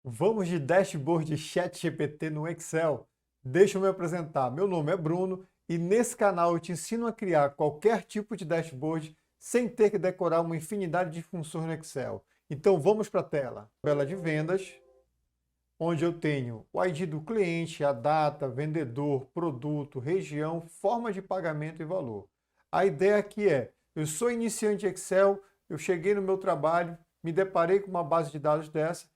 Vamos de dashboard de ChatGPT no Excel? Deixa eu me apresentar. Meu nome é Bruno e nesse canal eu te ensino a criar qualquer tipo de dashboard sem ter que decorar uma infinidade de funções no Excel. Então vamos para a tela. Tabela de vendas, onde eu tenho o ID do cliente, a data, vendedor, produto, região, forma de pagamento e valor. A ideia aqui é, eu sou iniciante Excel, eu cheguei no meu trabalho, me deparei com uma base de dados dessa,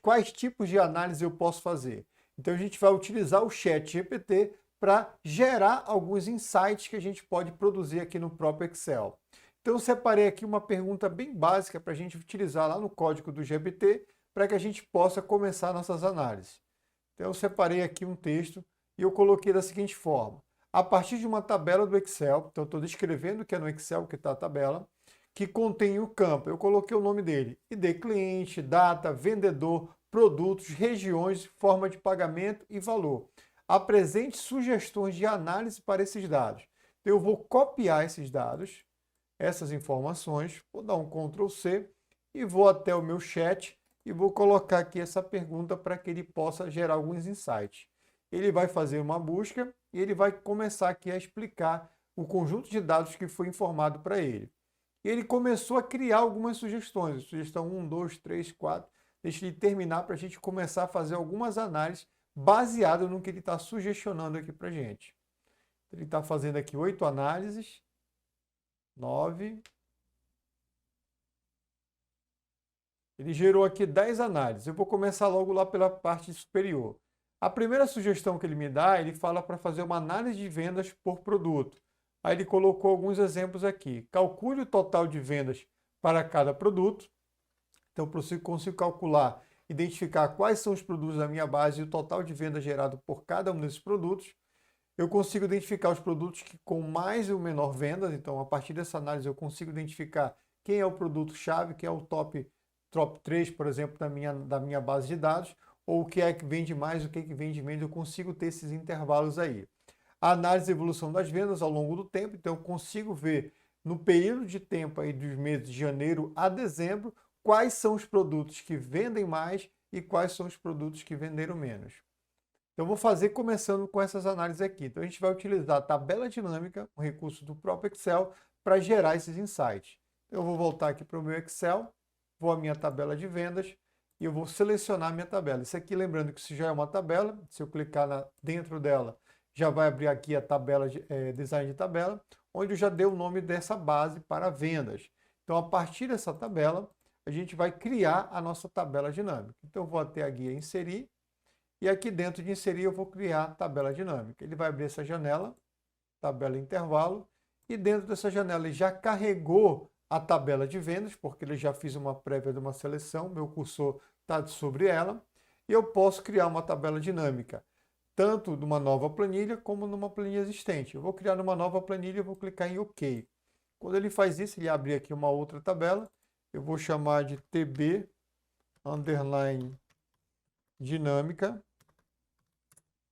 quais tipos de análise eu posso fazer? Então a gente vai utilizar o Chat GPT para gerar alguns insights que a gente pode produzir aqui no próprio Excel. Então eu separei aqui uma pergunta bem básica para a gente utilizar lá no código do GPT para que a gente possa começar nossas análises. Então eu separei aqui um texto e eu coloquei da seguinte forma. A partir de uma tabela do Excel, então eu estou descrevendo que é no Excel que está a tabela, que contém o campo. Eu coloquei o nome dele, ID cliente, data, vendedor, produtos, regiões, forma de pagamento e valor. Apresente sugestões de análise para esses dados. Então, eu vou copiar esses dados, essas informações, vou dar um Ctrl C e vou até o meu chat e vou colocar aqui essa pergunta para que ele possa gerar alguns insights. Ele vai fazer uma busca e ele vai começar aqui a explicar o conjunto de dados que foi informado para ele. E ele começou a criar algumas sugestões, sugestão 1, 2, 3, 4. Deixa ele terminar para a gente começar a fazer algumas análises baseadas no que ele está sugestionando aqui para a gente. Ele está fazendo aqui 8 análises, 9. Ele gerou aqui 10 análises. Eu vou começar logo lá pela parte superior. A primeira sugestão que ele me dá, ele fala para fazer uma análise de vendas por produto. Aí ele colocou alguns exemplos aqui. Calcule o total de vendas para cada produto. Então, eu consigo calcular, identificar quais são os produtos da minha base e o total de vendas gerado por cada um desses produtos. Eu consigo identificar os produtos que com mais ou menor vendas. Então, a partir dessa análise, eu consigo identificar quem é o produto-chave, quem é o top 3, por exemplo, da minha base de dados, ou o que é que vende mais, o que é que vende menos. Eu consigo ter esses intervalos aí. A análise da evolução das vendas ao longo do tempo, então eu consigo ver no período de tempo aí dos meses de janeiro a dezembro quais são os produtos que vendem mais e quais são os produtos que venderam menos. Então, eu vou fazer começando com essas análises aqui. Então, a gente vai utilizar a tabela dinâmica, um recurso do próprio Excel, para gerar esses insights. Eu vou voltar aqui para o meu Excel, vou à minha tabela de vendas e eu vou selecionar a minha tabela. Isso aqui, lembrando que isso já é uma tabela, se eu clicar dentro dela, já vai abrir aqui a tabela de design de tabela, onde eu já dei o nome dessa base para vendas. Então, a partir dessa tabela, a gente vai criar a nossa tabela dinâmica. Então, eu vou até a guia inserir, e aqui dentro de inserir eu vou criar a tabela dinâmica. Ele vai abrir essa janela, tabela intervalo, e dentro dessa janela ele já carregou a tabela de vendas, porque ele já fiz uma prévia de uma seleção, meu cursor está sobre ela, e eu posso criar uma tabela dinâmica, tanto numa nova planilha como numa planilha existente. Eu vou criar numa nova planilha e vou clicar em OK. Quando ele faz isso, ele abre aqui uma outra tabela, eu vou chamar de TB underline dinâmica,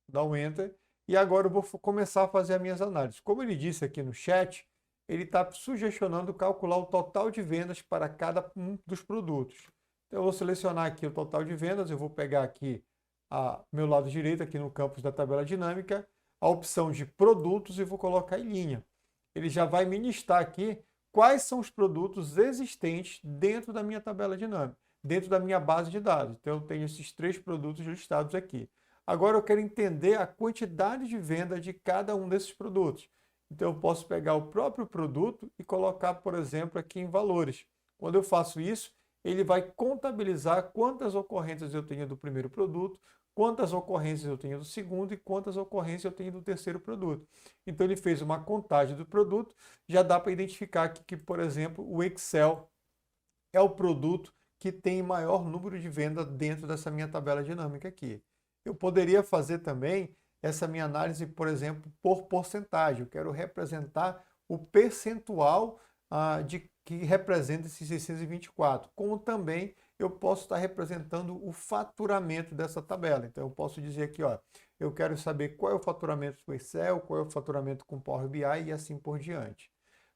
dá um Enter, e agora eu vou começar a fazer as minhas análises. Como ele disse aqui no chat, ele está sugestionando calcular o total de vendas para cada um dos produtos. Então, eu vou selecionar aqui o total de vendas, eu vou pegar aqui meu lado direito, aqui no campus da tabela dinâmica, a opção de produtos e vou colocar em linha. Ele já vai me listar aqui quais são os produtos existentes dentro da minha tabela dinâmica, dentro da minha base de dados. Então, eu tenho esses 3 produtos listados aqui. Agora eu quero entender a quantidade de venda de cada um desses produtos. Então eu posso pegar o próprio produto e colocar, por exemplo, aqui em valores. Quando eu faço isso, ele vai contabilizar quantas ocorrências eu tenho do primeiro produto, quantas ocorrências eu tenho do segundo e quantas ocorrências eu tenho do terceiro produto. Então ele fez uma contagem do produto, já dá para identificar aqui que, por exemplo, o Excel é o produto que tem maior número de vendas dentro dessa minha tabela dinâmica aqui. Eu poderia fazer também essa minha análise, por exemplo, por porcentagem. Eu quero representar o percentual que representa esses 624, como também eu posso estar representando o faturamento dessa tabela. Então, eu posso dizer aqui, ó, eu quero saber qual é o faturamento com Excel, qual é o faturamento com Power BI e assim por diante.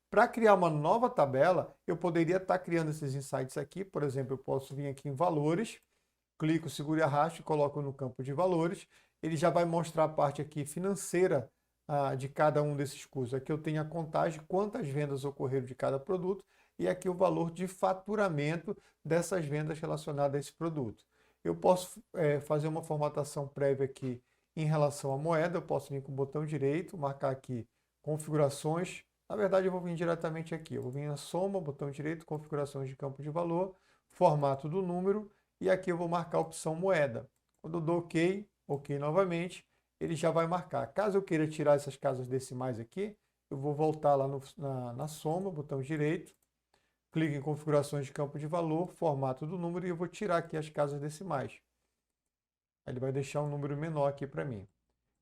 Para criar uma nova tabela, eu poderia estar criando esses insights aqui. Por exemplo, eu posso vir aqui em valores, clico, seguro e arrasto e coloco no campo de valores. Ele já vai mostrar a parte aqui financeira de cada um desses custos. Aqui eu tenho a contagem, quantas vendas ocorreram de cada produto, e aqui o valor de faturamento dessas vendas relacionadas a esse produto. Eu posso fazer uma formatação prévia aqui em relação à moeda. Eu posso vir com o botão direito, marcar aqui configurações. Na verdade, eu vou vir diretamente aqui. Eu vou vir na soma, botão direito, configurações de campo de valor, formato do número, e aqui eu vou marcar a opção moeda. Quando eu dou OK, OK novamente, ele já vai marcar. Caso eu queira tirar essas casas decimais aqui, eu vou voltar lá na soma, botão direito, clico em configurações de campo de valor, formato do número, e eu vou tirar aqui as casas decimais. Ele vai deixar um número menor aqui para mim.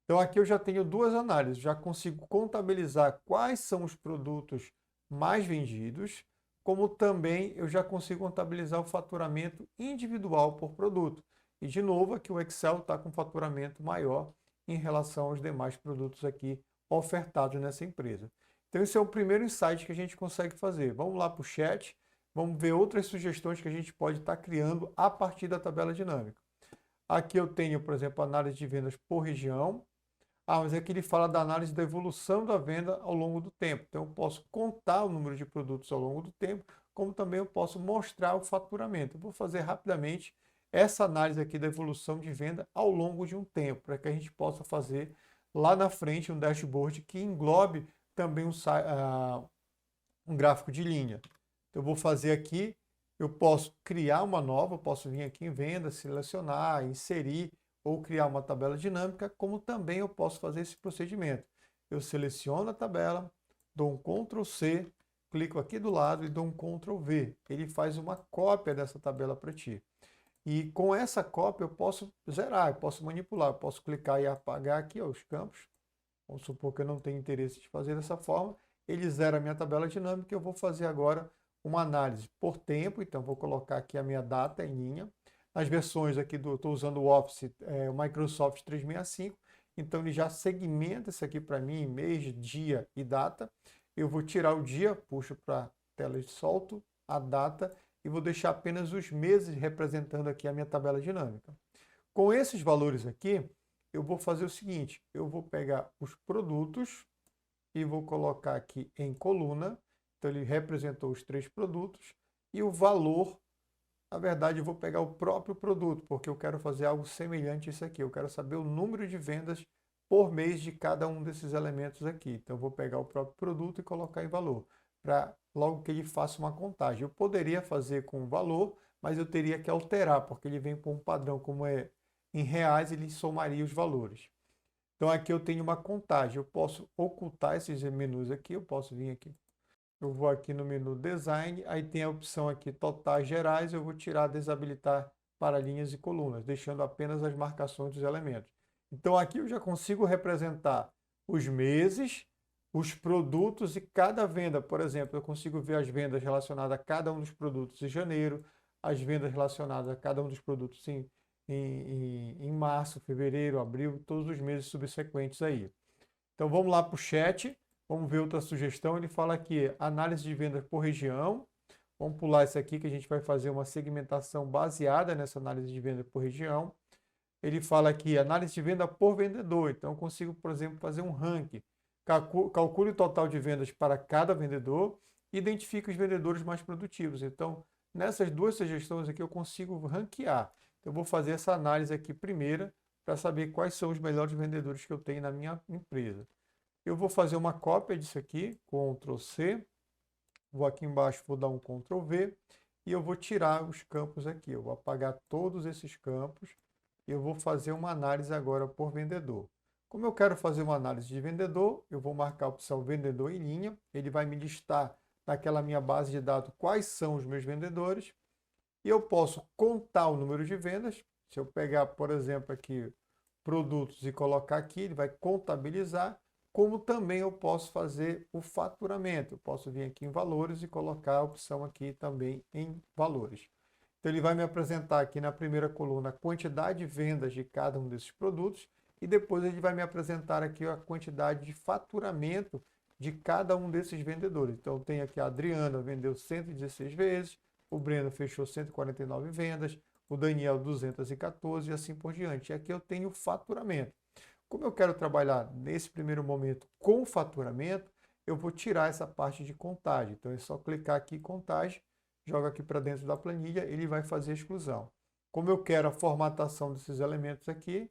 Então aqui eu já tenho duas análises, já consigo contabilizar quais são os produtos mais vendidos, como também eu já consigo contabilizar o faturamento individual por produto. E de novo aqui o Excel está com faturamento maior em relação aos demais produtos aqui ofertados nessa empresa. Então esse é o primeiro insight que a gente consegue fazer. Vamos lá para o chat, vamos ver outras sugestões que a gente pode estar criando a partir da tabela dinâmica. Aqui eu tenho, por exemplo, análise de vendas por região. Mas aqui ele fala da análise da evolução da venda ao longo do tempo. Então, eu posso contar o número de produtos ao longo do tempo, como também eu posso mostrar o faturamento. Eu vou fazer rapidamente essa análise aqui da evolução de venda ao longo de um tempo, para que a gente possa fazer lá na frente um dashboard que englobe também um gráfico de linha. Então, eu vou fazer aqui, eu posso criar uma nova, eu posso vir aqui em venda, selecionar, inserir, ou criar uma tabela dinâmica, como também eu posso fazer esse procedimento. Eu seleciono a tabela, dou um Ctrl C, clico aqui do lado e dou um Ctrl V. Ele faz uma cópia dessa tabela para ti. E com essa cópia eu posso zerar, eu posso manipular, eu posso clicar e apagar aqui os campos. Vamos supor que eu não tenho interesse de fazer dessa forma. Ele zera a minha tabela dinâmica e eu vou fazer agora uma análise por tempo. Então vou colocar aqui a minha data em linha. As versões aqui estou usando o Office, o Microsoft 365, então ele já segmenta isso aqui para mim, mês, dia e data. Eu vou tirar o dia, puxo para a tela e solto a data e vou deixar apenas os meses representando aqui a minha tabela dinâmica. Com esses valores aqui, eu vou fazer o seguinte, eu vou pegar os produtos e vou colocar aqui em coluna, então ele representou os 3 produtos, e o valor. Na verdade, eu vou pegar o próprio produto, porque eu quero fazer algo semelhante a isso aqui. Eu quero saber o número de vendas por mês de cada um desses elementos aqui. Então, eu vou pegar o próprio produto e colocar em valor, para logo que ele faça uma contagem. Eu poderia fazer com valor, mas eu teria que alterar, porque ele vem por um padrão, como é em reais, ele somaria os valores. Então, aqui eu tenho uma contagem. Eu posso ocultar esses menus aqui, eu posso vir aqui. Eu vou aqui no menu Design, aí tem a opção aqui Totais Gerais, eu vou tirar, desabilitar para linhas e colunas, deixando apenas as marcações dos elementos. Então aqui eu já consigo representar os meses, os produtos e cada venda. Por exemplo, eu consigo ver as vendas relacionadas a cada um dos produtos em janeiro, as vendas relacionadas a cada um dos produtos em março, fevereiro, abril, todos os meses subsequentes aí. Então vamos lá para o chat. Vamos ver outra sugestão. Ele fala aqui, análise de vendas por região. Vamos pular isso aqui que a gente vai fazer uma segmentação baseada nessa análise de venda por região. Ele fala aqui, análise de venda por vendedor. Então, eu consigo, por exemplo, fazer um ranking. Calcule o total de vendas para cada vendedor e identifique os vendedores mais produtivos. Então, nessas duas sugestões aqui, eu consigo ranquear. Então, eu vou fazer essa análise aqui primeira para saber quais são os melhores vendedores que eu tenho na minha empresa. Eu vou fazer uma cópia disso aqui, Ctrl C, vou aqui embaixo, vou dar um Ctrl V, e eu vou tirar os campos aqui, eu vou apagar todos esses campos, e eu vou fazer uma análise agora por vendedor. Como eu quero fazer uma análise de vendedor, eu vou marcar a opção vendedor em linha, ele vai me listar naquela minha base de dados quais são os meus vendedores, e eu posso contar o número de vendas. Se eu pegar, por exemplo, aqui produtos e colocar aqui, ele vai contabilizar, como também eu posso fazer o faturamento. Eu posso vir aqui em valores e colocar a opção aqui também em valores. Então ele vai me apresentar aqui na primeira coluna a quantidade de vendas de cada um desses produtos e depois ele vai me apresentar aqui a quantidade de faturamento de cada um desses vendedores. Então tem aqui a Adriana vendeu 116 vezes, o Breno fechou 149 vendas, o Daniel 214 e assim por diante. E aqui eu tenho faturamento. Como eu quero trabalhar nesse primeiro momento com faturamento, eu vou tirar essa parte de contagem. Então é só clicar aqui em contagem, joga aqui para dentro da planilha, ele vai fazer a exclusão. Como eu quero a formatação desses elementos aqui,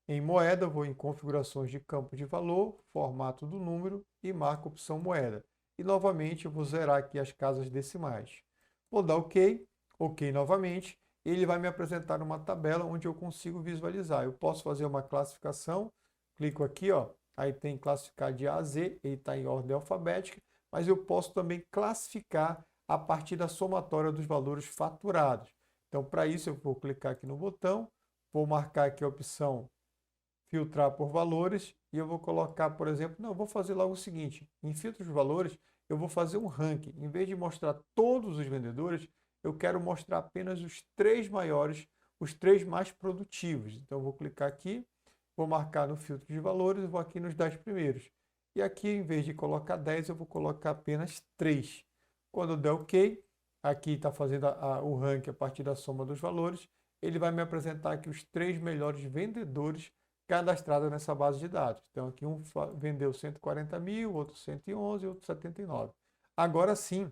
em moeda, eu vou em configurações de campo de valor, formato do número e marco a opção moeda. E novamente eu vou zerar aqui as casas decimais. Vou dar OK, OK novamente. Ele vai me apresentar uma tabela onde eu consigo visualizar. Eu posso fazer uma classificação, clico aqui, ó, aí tem classificar de A a Z, ele está em ordem alfabética, mas eu posso também classificar a partir da somatória dos valores faturados. Então, para isso, eu vou clicar aqui no botão, vou marcar aqui a opção filtrar por valores e eu vou colocar, por exemplo, não, eu vou fazer logo o seguinte, em filtros de valores, eu vou fazer um ranking. Em vez de mostrar todos os vendedores, eu quero mostrar apenas os 3 maiores, os 3 mais produtivos. Então, eu vou clicar aqui, vou marcar no filtro de valores e vou aqui nos 10 primeiros. E aqui, em vez de colocar 10, eu vou colocar apenas 3. Quando eu der OK, aqui está fazendo o ranking a partir da soma dos valores, ele vai me apresentar aqui os 3 melhores vendedores cadastrados nessa base de dados. Então, aqui um vendeu 140 mil, outro 111, outro 79. Agora sim,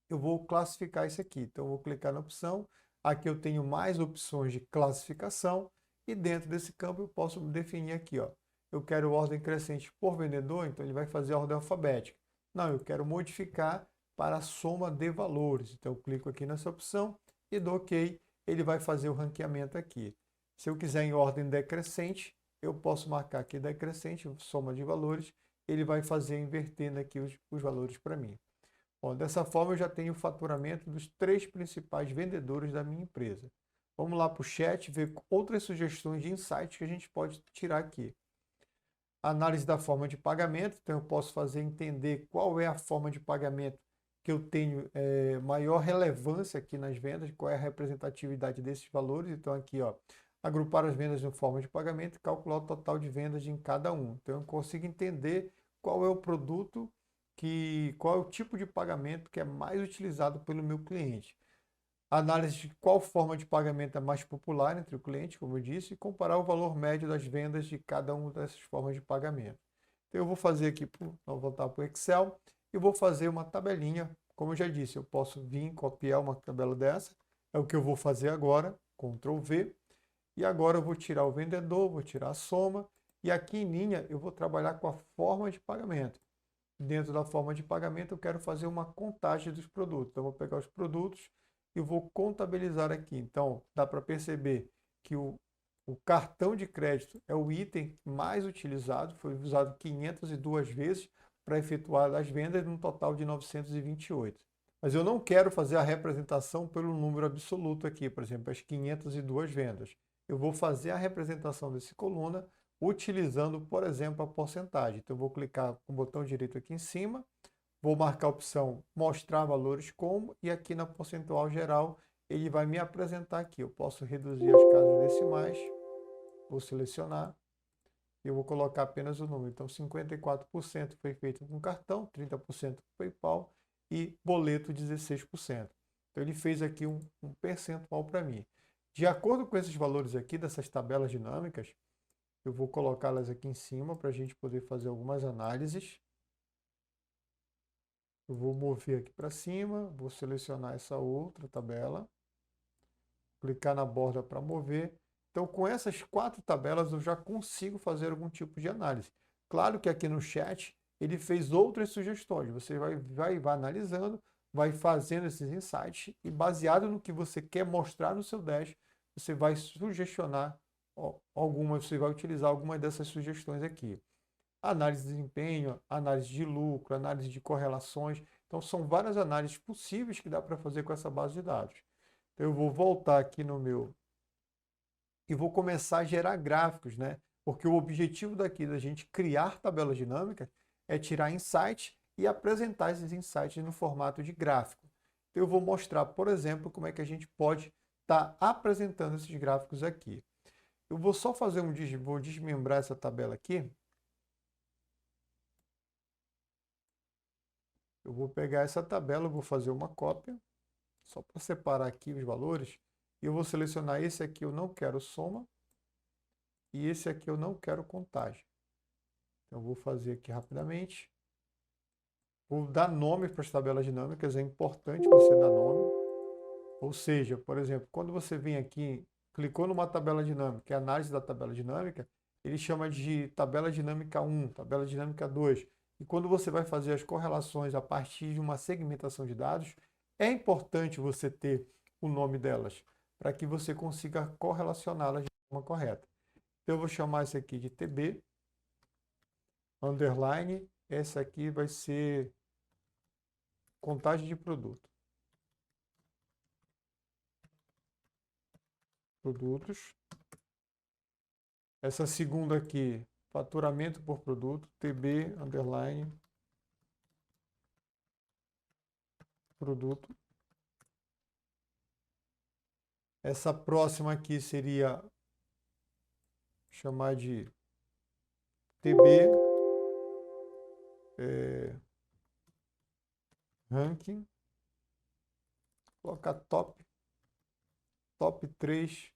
eu vou classificar isso aqui. Então, eu vou clicar na opção. Aqui eu tenho mais opções de classificação e dentro desse campo eu posso definir aqui, ó. Eu quero ordem crescente por vendedor, então ele vai fazer a ordem alfabética. Não, eu quero modificar para a soma de valores. Então, eu clico aqui nessa opção e dou OK. Ele vai fazer o ranqueamento aqui. Se eu quiser em ordem decrescente, eu posso marcar aqui decrescente, soma de valores. Ele vai fazer invertendo aqui os valores para mim. Bom, dessa forma, eu já tenho o faturamento dos 3 principais vendedores da minha empresa. Vamos lá para o chat, ver outras sugestões de insights que a gente pode tirar aqui. Análise da forma de pagamento, então eu posso fazer entender qual é a forma de pagamento que eu tenho maior relevância aqui nas vendas, qual é a representatividade desses valores. Então aqui, ó, agrupar as vendas em forma de pagamento e calcular o total de vendas em cada um. Então eu consigo entender qual é o produto, qual é o tipo de pagamento que é mais utilizado pelo meu cliente. Análise de qual forma de pagamento é mais popular entre o cliente, como eu disse, e comparar o valor médio das vendas de cada uma dessas formas de pagamento. Então, eu vou fazer aqui, vou voltar para o Excel, e vou fazer uma tabelinha. Como eu já disse, eu posso vir copiar uma tabela dessa, é o que eu vou fazer agora, Ctrl V, e agora eu vou tirar o vendedor, vou tirar a soma, e aqui em linha eu vou trabalhar com a forma de pagamento. Dentro da forma de pagamento eu quero fazer uma contagem dos produtos. Então, eu vou pegar os produtos e vou contabilizar aqui. Então, dá para perceber que o cartão de crédito é o item mais utilizado, foi usado 502 vezes para efetuar as vendas, num total de 928. Mas eu não quero fazer a representação pelo número absoluto aqui, por exemplo, as 502 vendas. Eu vou fazer a representação dessa coluna utilizando, por exemplo, a porcentagem. Então, eu vou clicar com o botão direito aqui em cima, vou marcar a opção mostrar valores como, e aqui na percentual geral ele vai me apresentar aqui. Eu posso reduzir as casas decimais, vou selecionar, eu vou colocar apenas o número. Então 54% foi feito com cartão, 30% com PayPal e boleto 16%. Então ele fez aqui um percentual para mim. De acordo com esses valores aqui, dessas tabelas dinâmicas, eu vou colocá-las aqui em cima para a gente poder fazer algumas análises. Eu vou mover aqui para cima, vou selecionar essa outra tabela, clicar na borda para mover. Então, com essas 4 tabelas, eu já consigo fazer algum tipo de análise. Claro que aqui no chat, ele fez outras sugestões. Você vai analisando, vai fazendo esses insights e baseado no que você quer mostrar no seu dash, você vai sugestionar algumas, você vai utilizar algumas dessas sugestões aqui. Análise de desempenho, análise de lucro, análise de correlações. Então, são várias análises possíveis que dá para fazer com essa base de dados. Então, eu vou voltar aqui no meu e vou começar a gerar gráficos, né? Porque o objetivo daqui da gente criar tabelas dinâmicas é tirar insights e apresentar esses insights no formato de gráfico. Então, eu vou mostrar, por exemplo, como é que a gente pode estar apresentando esses gráficos aqui. Eu vou só fazer vou desmembrar essa tabela aqui. Eu vou pegar essa tabela, vou fazer uma cópia, só para separar aqui os valores. E eu vou selecionar esse aqui, eu não quero soma. E esse aqui eu não quero contagem. Então, eu vou fazer aqui rapidamente. Vou dar nome para as tabelas dinâmicas, é importante você dar nome. Ou seja, por exemplo, quando você vem aqui, clicou numa tabela dinâmica, que é a análise da tabela dinâmica, ele chama de tabela dinâmica 1, tabela dinâmica 2. E quando você vai fazer as correlações a partir de uma segmentação de dados, é importante você ter o nome delas, para que você consiga correlacioná-las de forma correta. Então, eu vou chamar esse aqui de TB, underline, esse aqui vai ser contagem de produtos. Essa segunda aqui, faturamento por produto, TB, underline, produto. Essa próxima aqui seria chamar de TB, ranking, colocar top 3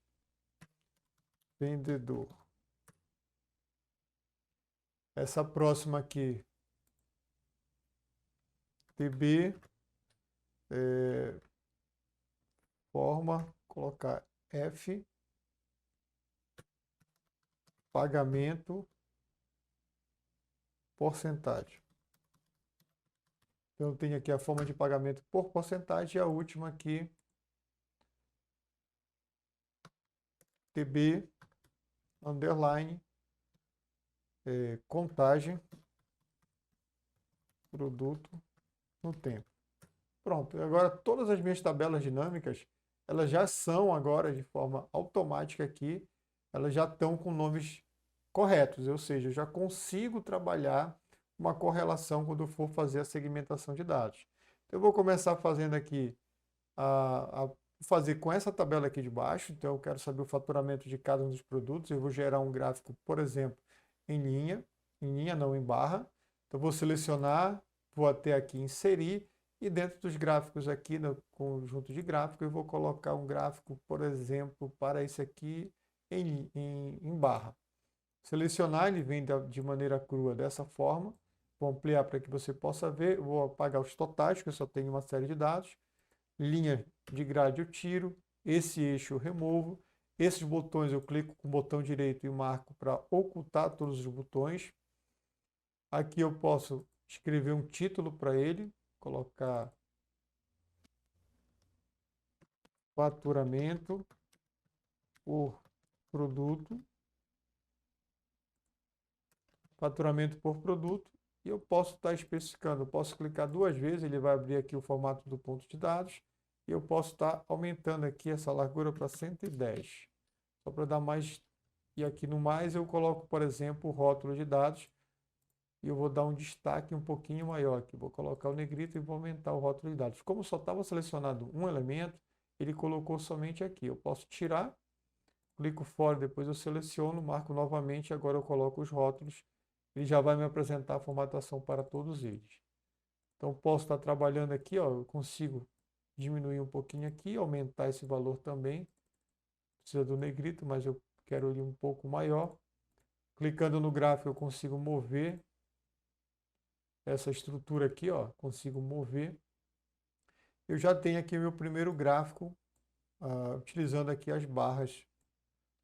vendedor. Essa próxima aqui, TB, forma, colocar F, pagamento, porcentagem. Então, eu tenho aqui a forma de pagamento por porcentagem e a última aqui, TB, underline, contagem, produto no tempo. Pronto, agora todas as minhas tabelas dinâmicas, elas já são agora de forma automática aqui, elas já estão com nomes corretos, ou seja, eu já consigo trabalhar uma correlação quando eu for fazer a segmentação de dados. Então, eu vou começar fazendo aqui, fazer com essa tabela aqui de baixo, então eu quero saber o faturamento de cada um dos produtos, eu vou gerar um gráfico, por exemplo, em linha não em barra, então vou selecionar, vou até aqui inserir, e dentro dos gráficos aqui, no conjunto de gráficos, eu vou colocar um gráfico, por exemplo, para esse aqui em barra. Selecionar, ele vem de maneira crua dessa forma. Vou ampliar para que você possa ver. Vou apagar os totais, que eu só tenho uma série de dados. Linha de grade eu tiro. Esse eixo eu removo. Esses botões eu clico com o botão direito e marco para ocultar todos os botões. Aqui eu posso escrever um título para ele. Colocar faturamento por produto. Faturamento por produto. E eu posso estar especificando, eu posso clicar 2 vezes, ele vai abrir aqui o formato do ponto de dados, e eu posso estar aumentando aqui essa largura para 110, só para dar mais, e aqui no mais eu coloco, por exemplo, o rótulo de dados, e eu vou dar um destaque um pouquinho maior aqui, vou colocar o negrito e vou aumentar o rótulo de dados. Como só estava selecionado um elemento, ele colocou somente aqui, eu posso tirar, clico fora, depois eu seleciono, marco novamente, agora eu coloco os rótulos, ele já vai me apresentar a formatação para todos eles. Então, posso estar trabalhando aqui, ó, eu consigo diminuir um pouquinho aqui, aumentar esse valor também. Precisa do negrito, mas eu quero ele um pouco maior. Clicando no gráfico, eu consigo mover essa estrutura aqui, ó, consigo mover. Eu já tenho aqui o meu primeiro gráfico, utilizando aqui as barras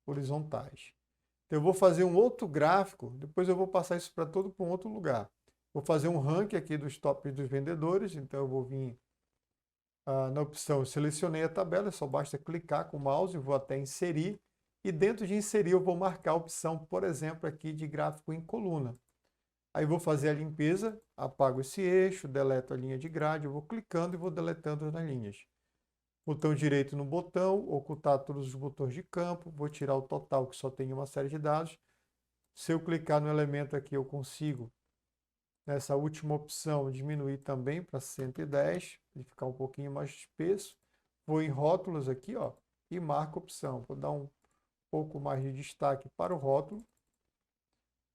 horizontais. Então, eu vou fazer um outro gráfico, depois eu vou passar isso para um outro lugar. Vou fazer um ranking aqui dos tops dos vendedores, então eu vou vir na opção, eu selecionei a tabela, só basta clicar com o mouse, vou até inserir, e dentro de inserir eu vou marcar a opção, por exemplo, aqui de gráfico em coluna. Aí vou fazer a limpeza, apago esse eixo, deleto a linha de grade, eu vou clicando e vou deletando as linhas. Botão direito no botão, ocultar todos os botões de campo, vou tirar o total que só tem uma série de dados. Se eu clicar no elemento aqui, eu consigo, nessa última opção, diminuir também para 110, para ficar um pouquinho mais espesso. Vou em rótulos aqui, ó, e marco a opção. Vou dar um pouco mais de destaque para o rótulo.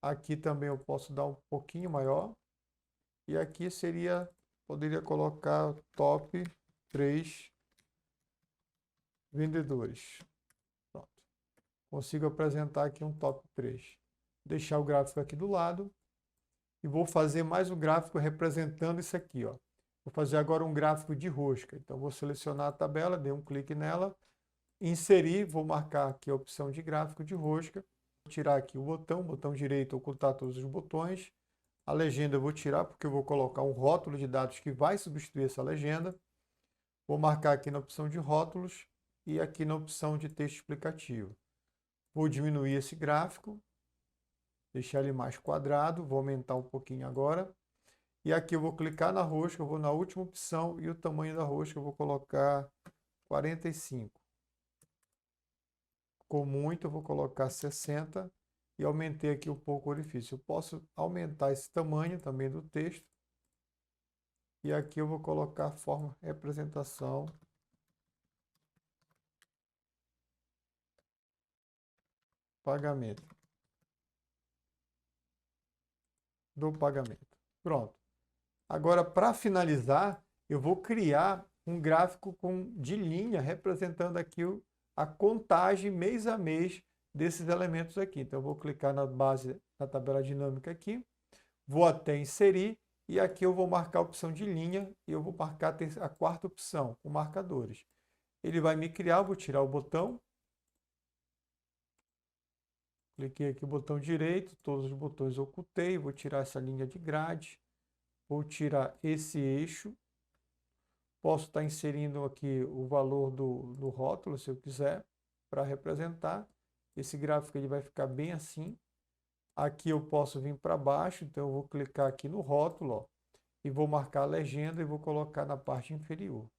Aqui também eu posso dar um pouquinho maior. E aqui poderia colocar top 3 vendedores. Pronto. Consigo apresentar aqui um top 3. Deixar o gráfico aqui do lado. E vou fazer mais um gráfico representando isso aqui, ó. Vou fazer agora um gráfico de rosca. Então, vou selecionar a tabela, dei um clique nela, inserir, vou marcar aqui a opção de gráfico de rosca. Vou tirar aqui o botão direito, ocultar todos os botões. A legenda eu vou tirar porque eu vou colocar um rótulo de dados que vai substituir essa legenda. Vou marcar aqui na opção de rótulos e aqui na opção de texto explicativo. Vou diminuir esse gráfico, deixar ele mais quadrado, vou aumentar um pouquinho agora. E aqui eu vou clicar na rosca, eu vou na última opção e o tamanho da rosca eu vou colocar 45. Ficou muito, eu vou colocar 60 e aumentei aqui um pouco o orifício. Eu posso aumentar esse tamanho também do texto. E aqui eu vou colocar a forma representação pagamento. Do pagamento. Pronto. Agora, para finalizar, eu vou criar um gráfico de linha representando aqui a contagem mês a mês desses elementos aqui. Então, eu vou clicar na base da tabela dinâmica aqui, vou até inserir e aqui eu vou marcar a opção de linha e eu vou marcar a quarta opção, com marcadores. Ele vai me criar, vou tirar o botão. Cliquei aqui no botão direito, todos os botões ocultei, vou tirar essa linha de grade. Vou tirar esse eixo. Posso estar inserindo aqui o valor do rótulo, se eu quiser, para representar. Esse gráfico ele vai ficar bem assim. Aqui eu posso vir para baixo, então eu vou clicar aqui no rótulo, ó, e vou marcar a legenda e vou colocar na parte inferior.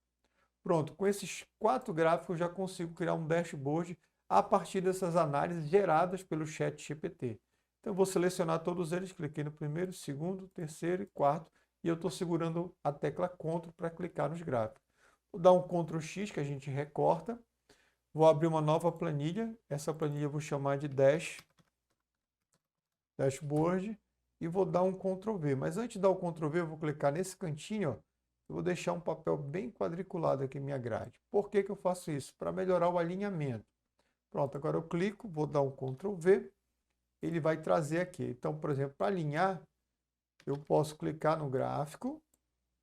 Pronto, com esses 4 gráficos eu já consigo criar um dashboard a partir dessas análises geradas pelo ChatGPT. Então eu vou selecionar todos eles, cliquei no primeiro, segundo, terceiro e quarto, e eu estou segurando a tecla Ctrl para clicar nos gráficos. Vou dar um Ctrl X que a gente recorta, vou abrir uma nova planilha, essa planilha eu vou chamar de Dashboard, e vou dar um Ctrl V. Mas antes de dar o Ctrl V, eu vou clicar nesse cantinho, ó, eu vou deixar um papel bem quadriculado aqui em minha grade. Por que que eu faço isso? Para melhorar o alinhamento. Pronto, agora eu clico, vou dar um Ctrl V, ele vai trazer aqui. Então, por exemplo, para alinhar, eu posso clicar no gráfico,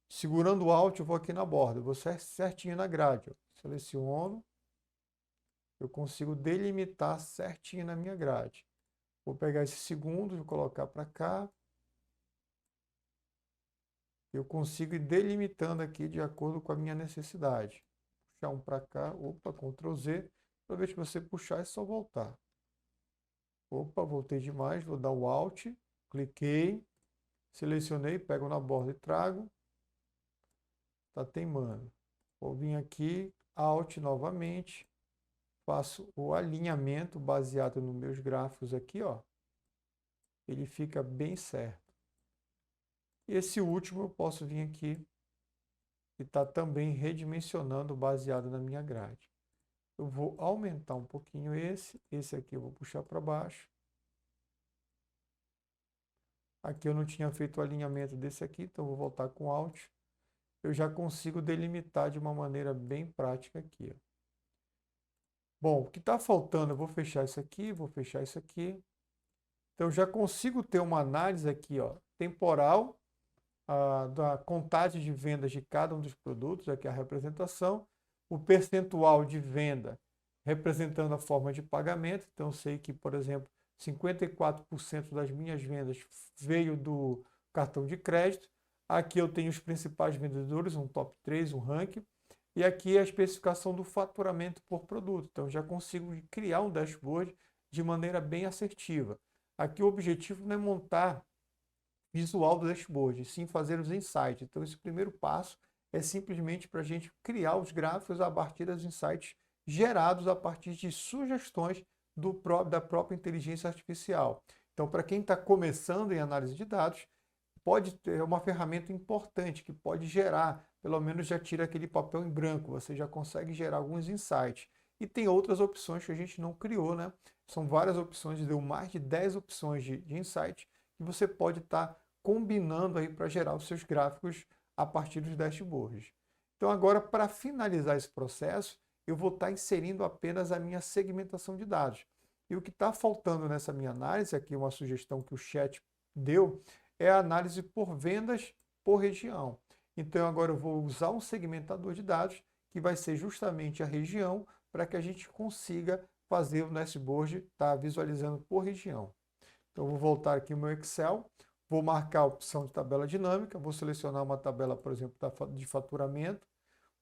segurando o Alt, eu vou aqui na borda, eu vou certinho na grade. Ó. Seleciono, eu consigo delimitar certinho na minha grade. Vou pegar esse segundo, vou colocar para cá. Eu consigo ir delimitando aqui de acordo com a minha necessidade. Puxar um para cá, opa, Ctrl Z. Toda vez que você puxar é só voltar. Opa, voltei demais, vou dar o Alt, cliquei, selecionei, pego na borda e trago. Tá teimando. Vou vir aqui, Alt novamente, faço o alinhamento baseado nos meus gráficos aqui, ó. Ele fica bem certo. Esse último eu posso vir aqui e tá também redimensionando baseado na minha grade. Eu vou aumentar um pouquinho esse aqui eu vou puxar para baixo. Aqui eu não tinha feito o alinhamento desse aqui, então eu vou voltar com Alt. Eu já consigo delimitar de uma maneira bem prática aqui. Ó. Bom, o que está faltando, eu vou fechar isso aqui, vou fechar isso aqui. Então, eu já consigo ter uma análise aqui, ó, temporal, da contagem de vendas de cada um dos produtos, aqui a representação, o percentual de venda representando a forma de pagamento. Então, eu sei que, por exemplo, 54% das minhas vendas veio do cartão de crédito. Aqui eu tenho os principais vendedores, um top 3, um ranking. E aqui a especificação do faturamento por produto. Então, já consigo criar um dashboard de maneira bem assertiva. Aqui o objetivo não é montar visual do dashboard, sim fazer os insights. Então, esse primeiro passo é simplesmente para a gente criar os gráficos a partir dos insights gerados a partir de sugestões da própria inteligência artificial. Então, para quem está começando em análise de dados, pode ter uma ferramenta importante que pode gerar, pelo menos já tira aquele papel em branco, você já consegue gerar alguns insights. E tem outras opções que a gente não criou, né? São várias opções, deu mais de 10 opções de insight que você pode estar combinando aí para gerar os seus gráficos a partir dos dashboards. Então agora, para finalizar esse processo, eu vou estar inserindo apenas a minha segmentação de dados. E o que está faltando nessa minha análise, aqui uma sugestão que o chat deu, é a análise por vendas por região. Então agora eu vou usar um segmentador de dados, que vai ser justamente a região, para que a gente consiga fazer o dashboard estar visualizando por região. Então, eu vou voltar aqui no meu Excel, vou marcar a opção de tabela dinâmica, vou selecionar uma tabela, por exemplo, de faturamento,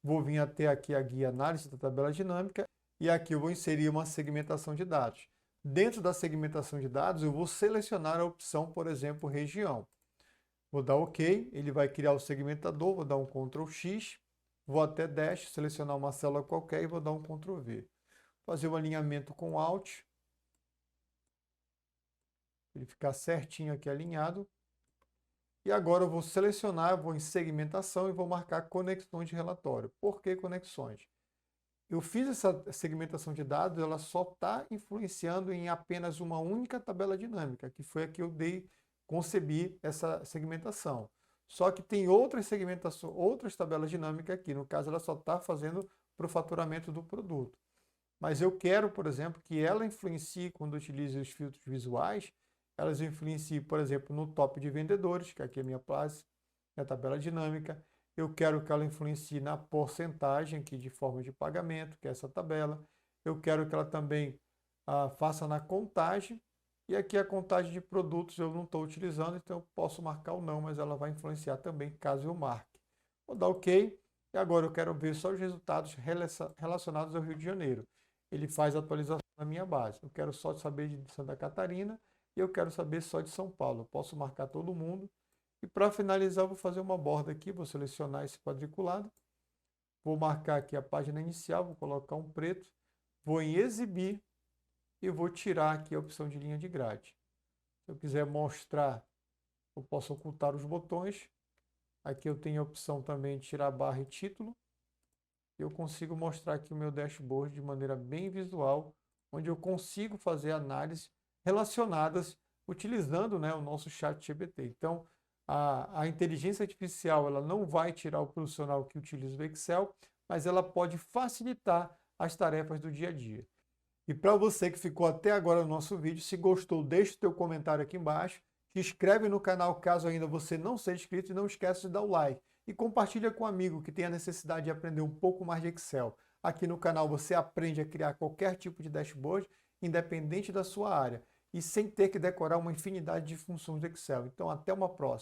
vou vir até aqui a guia análise da tabela dinâmica e aqui eu vou inserir uma segmentação de dados. Dentro da segmentação de dados, eu vou selecionar a opção, por exemplo, região. Vou dar OK, ele vai criar o segmentador, vou dar um Ctrl X, vou até Dash, selecionar uma célula qualquer e vou dar um Ctrl V. Fazer um alinhamento com Alt, ele ficar certinho aqui alinhado. E agora eu vou selecionar, vou em segmentação e vou marcar conexões de relatório. Por que conexões? Eu fiz essa segmentação de dados, ela só está influenciando em apenas uma única tabela dinâmica, que foi a que eu concebi essa segmentação. Só que tem outras segmentações, outras tabelas dinâmicas aqui. No caso, ela só está fazendo para o faturamento do produto. Mas eu quero, por exemplo, que ela influencie, quando eu utilizo os filtros visuais, elas influenciem, por exemplo, no top de vendedores, que aqui é a minha classe, a tabela dinâmica. Eu quero que ela influencie na porcentagem aqui de forma de pagamento, que é essa tabela. Eu quero que ela também faça na contagem. E aqui a contagem de produtos eu não estou utilizando, então eu posso marcar ou não, mas ela vai influenciar também caso eu marque. Vou dar OK. E agora eu quero ver só os resultados relacionados ao Rio de Janeiro. Ele faz a atualização na minha base. Eu quero só saber de Santa Catarina e eu quero saber só de São Paulo. Eu posso marcar todo mundo. E para finalizar, eu vou fazer uma borda aqui, vou selecionar esse quadriculado. Vou marcar aqui a página inicial, vou colocar um preto. Vou em exibir e vou tirar aqui a opção de linha de grade. Se eu quiser mostrar, eu posso ocultar os botões. Aqui eu tenho a opção também de tirar barra e título. Eu consigo mostrar aqui o meu dashboard de maneira bem visual, onde eu consigo fazer análises relacionadas utilizando, né, o nosso chat GPT. Então, a inteligência artificial ela não vai tirar o profissional que utiliza o Excel, mas ela pode facilitar as tarefas do dia a dia. E para você que ficou até agora no nosso vídeo, se gostou, deixe o teu comentário aqui embaixo, se inscreve no canal caso ainda você não seja inscrito e não esquece de dar o like. E compartilha com um amigo que tem a necessidade de aprender um pouco mais de Excel. Aqui no canal você aprende a criar qualquer tipo de dashboard, independente da sua área, e sem ter que decorar uma infinidade de funções do Excel. Então até uma próxima.